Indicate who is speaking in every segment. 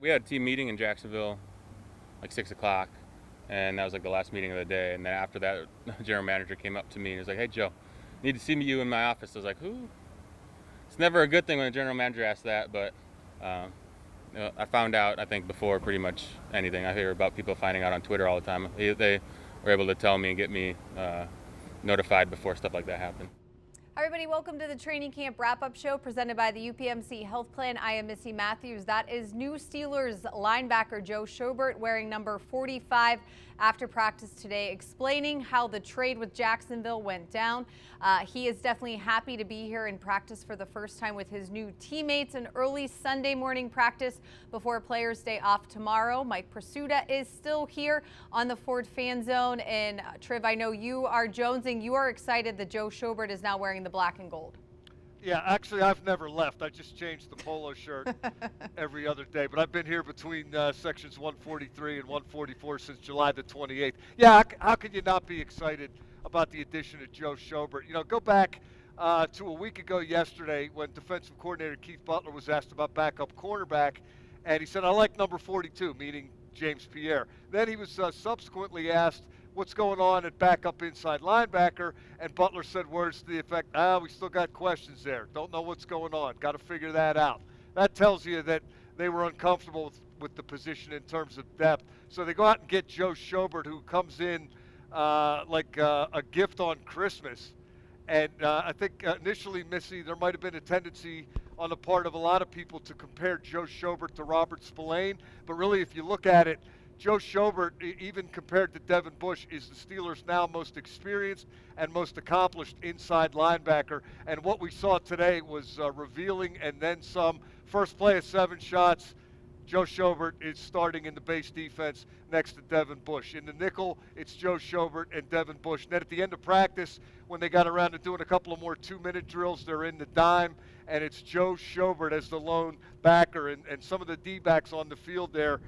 Speaker 1: We had a team meeting in Jacksonville, like 6 o'clock, and that was like the last meeting of the day. And then after that, the general manager came up to me and was like, "Hey, Joe, need to see you in my office." I was like, "Who?" It's never a good thing when a general manager asks that, but I found out, I think, before pretty much anything. I hear about people finding out on Twitter all the time. They were able to tell me and get me notified before stuff like that happened.
Speaker 2: Hi everybody, welcome to the training camp wrap-up show presented by the UPMC Health Plan. I am Missi Matthews. That is new Steelers linebacker Joe Schobert wearing number 45 after practice today, explaining how the trade with Jacksonville went down. He is definitely happy to be here in practice for the first time with his new teammates. An early Sunday morning practice before Players Day off tomorrow. Mike Prisuta is still here on the Ford Fan Zone. And Triv, I know you are jonesing. You are excited that Joe Schobert is now wearing the black and gold.
Speaker 3: Yeah, actually, I've never left. I just changed the polo shirt every other day. But I've been here between sections 143 and 144 since July the 28th. Yeah, how can you not be excited about the addition of Joe Schobert? You know, go back to a week ago yesterday when defensive coordinator Keith Butler was asked about backup cornerback, and he said, "I like number 42," meaning James Pierre. Then he was subsequently asked what's going on at backup inside linebacker, and Butler said words to the effect, we still got questions there. Don't know what's going on. Got to figure that out. That tells you that they were uncomfortable with the position in terms of depth. So they go out and get Joe Schobert, who comes in like a gift on Christmas. And I think initially, Missi, there might have been a tendency on the part of a lot of people to compare Joe Schobert to Robert Spillane. But really, if you look at it, Joe Schobert, even compared to Devin Bush, is the Steelers' now most experienced and most accomplished inside linebacker. And what we saw today was revealing and then some. First play of 7 shots, Joe Schobert is starting in the base defense next to Devin Bush. In the nickel, it's Joe Schobert and Devin Bush. And then at the end of practice, when they got around to doing a couple of more 2-minute drills, they're in the dime, and it's Joe Schobert as the lone backer. And some of the D-backs on the field there,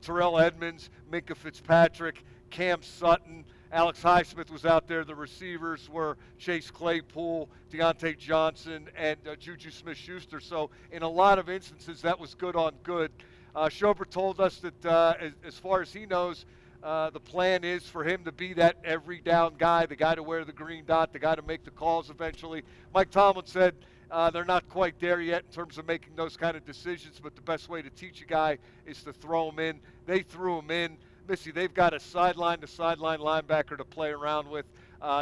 Speaker 3: Terrell Edmonds, Minka Fitzpatrick, Cam Sutton, Alex Highsmith was out there. The receivers were Chase Claypool, Deontay Johnson, and Juju Smith-Schuster. So in a lot of instances, that was good on good. Schobert told us that as far as he knows, the plan is for him to be that every down guy, the guy to wear the green dot, the guy to make the calls eventually. Mike Tomlin said they're not quite there yet in terms of making those kind of decisions, but the best way to teach a guy is to throw him in. They threw him in. Missi, they've got a sideline-to-sideline linebacker to play around with.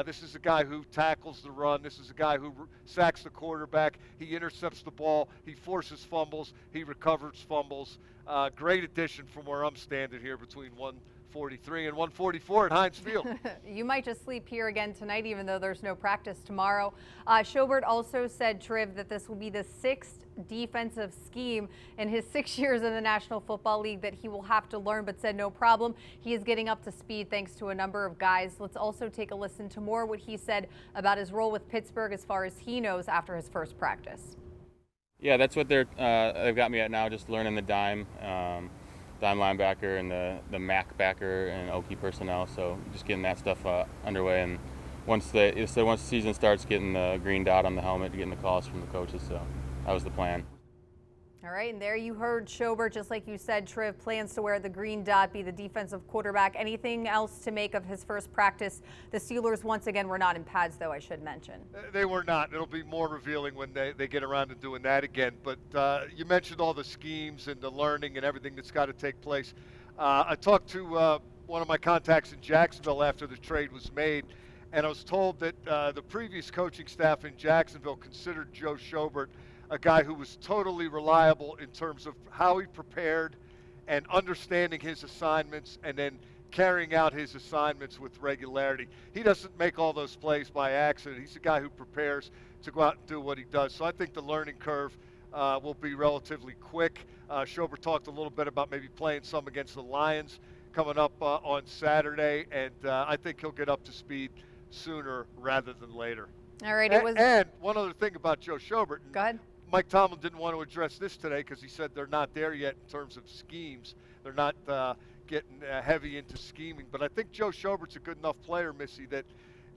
Speaker 3: This is a guy who tackles the run. This is a guy who sacks the quarterback. He intercepts the ball. He forces fumbles. He recovers fumbles. Great addition from where I'm standing here between 143 and 144 at Heinz Field.
Speaker 2: You might just sleep here again tonight, even though there's no practice tomorrow. Schobert also said, Triv, that this will be the 6th defensive scheme in his 6 years in the National Football League that he will have to learn, but said no problem. He is getting up to speed thanks to a number of guys. Let's also take a listen to more what he said about his role with Pittsburgh as far as he knows after his first practice.
Speaker 1: Yeah, that's what they've got me at now, just learning the dime linebacker and the MAC backer and Okie personnel. So just getting that stuff underway, and once the season starts, getting the green dot on the helmet, getting the calls from the coaches. So that was the plan.
Speaker 2: All right, and there you heard Schobert, just like you said, Triv, plans to wear the green dot, be the defensive quarterback. Anything else to make of his first practice? The Steelers, once again, were not in pads, though, I should mention.
Speaker 3: They were not. It'll be more revealing when they get around to doing that again. But you mentioned all the schemes and the learning and everything that's got to take place. I talked to one of my contacts in Jacksonville after the trade was made, and I was told that the previous coaching staff in Jacksonville considered Joe Schobert a guy who was totally reliable in terms of how he prepared and understanding his assignments and then carrying out his assignments with regularity. He doesn't make all those plays by accident. He's a guy who prepares to go out and do what he does. So I think the learning curve will be relatively quick. Schobert talked a little bit about maybe playing some against the Lions coming up on Saturday, and I think he'll get up to speed sooner rather than later.
Speaker 2: All right.
Speaker 3: And one other thing about Joe Schobert.
Speaker 2: Go ahead.
Speaker 3: Mike Tomlin didn't want to address this today because he said they're not there yet in terms of schemes. They're not getting heavy into scheming. But I think Joe Schobert's a good enough player, Missi, that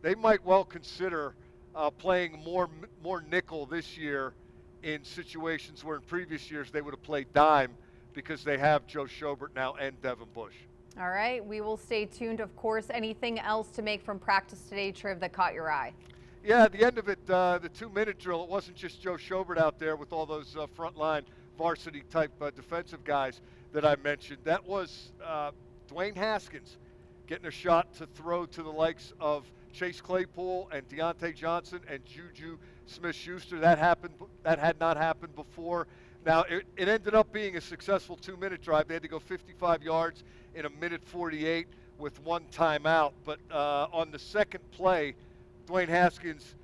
Speaker 3: they might well consider playing more nickel this year in situations where in previous years they would have played dime. because they have Joe Schobert now and Devin Bush.
Speaker 2: All right, we will stay tuned. Of course, anything else to make from practice today, Triv, that caught your eye?
Speaker 3: Yeah, at the end of it, the 2-minute drill, it wasn't just Joe Schobert out there with all those frontline varsity-type defensive guys that I mentioned. That was Dwayne Haskins getting a shot to throw to the likes of Chase Claypool and Deontay Johnson and Juju Smith-Schuster. That had not happened before. Now, it ended up being a successful 2-minute drive. They had to go 55 yards in 1:48 with 1 timeout. But on the second play, Dwayne Haskins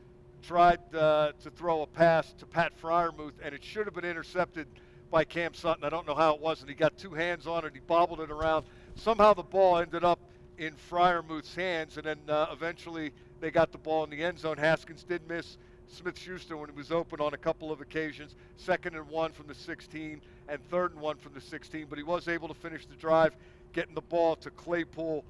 Speaker 3: tried to throw a pass to Pat Freiermuth, and it should have been intercepted by Cam Sutton. I don't know how it wasn't. He got 2 hands on it. He bobbled it around. Somehow the ball ended up in Freiermuth's hands, and then eventually they got the ball in the end zone. Haskins did miss Smith-Schuster when he was open on a couple of occasions, 2nd and 1 from the 16 and 3rd and 1 from the 16, but he was able to finish the drive, getting the ball to Claypool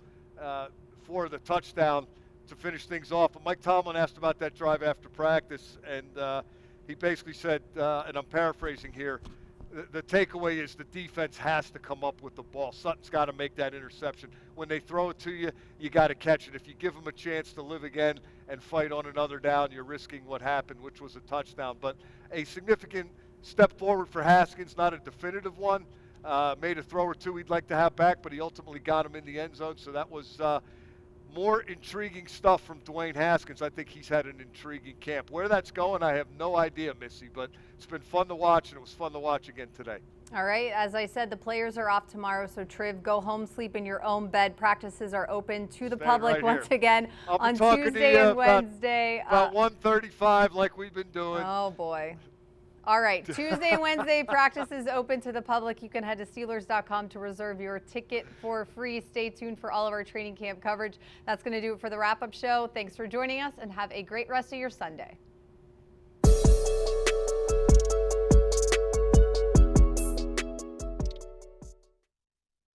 Speaker 3: for the touchdown to finish things off. But Mike Tomlin asked about that drive after practice, and he basically said, and I'm paraphrasing here, the takeaway is the defense has to come up with the ball. Sutton's got to make that interception. When they throw it to you, you got to catch it. If you give them a chance to live again and fight on another down, you're risking what happened, which was a touchdown. But a significant step forward for Haskins, not a definitive one. Made a throw or two he'd like to have back, but he ultimately got him in the end zone. So that was more intriguing stuff from Dwayne Haskins. I think he's had an intriguing camp. Where that's going, I have no idea, Missy, but it's been fun to watch, and it was fun to watch again today.
Speaker 2: All right, as I said, the players are off tomorrow, so Triv, go home, sleep in your own bed. Practices are open to the public
Speaker 3: right
Speaker 2: once
Speaker 3: here.
Speaker 2: again
Speaker 3: I'll be
Speaker 2: on
Speaker 3: talking to
Speaker 2: Tuesday
Speaker 3: you
Speaker 2: and Wednesday.
Speaker 3: About 1:35 like we've been doing.
Speaker 2: Oh, boy. All right, Tuesday and Wednesday practice is open to the public. You can head to Steelers.com to reserve your ticket for free. Stay tuned for all of our training camp coverage. That's going to do it for the wrap-up show. Thanks for joining us, and have a great rest of your Sunday.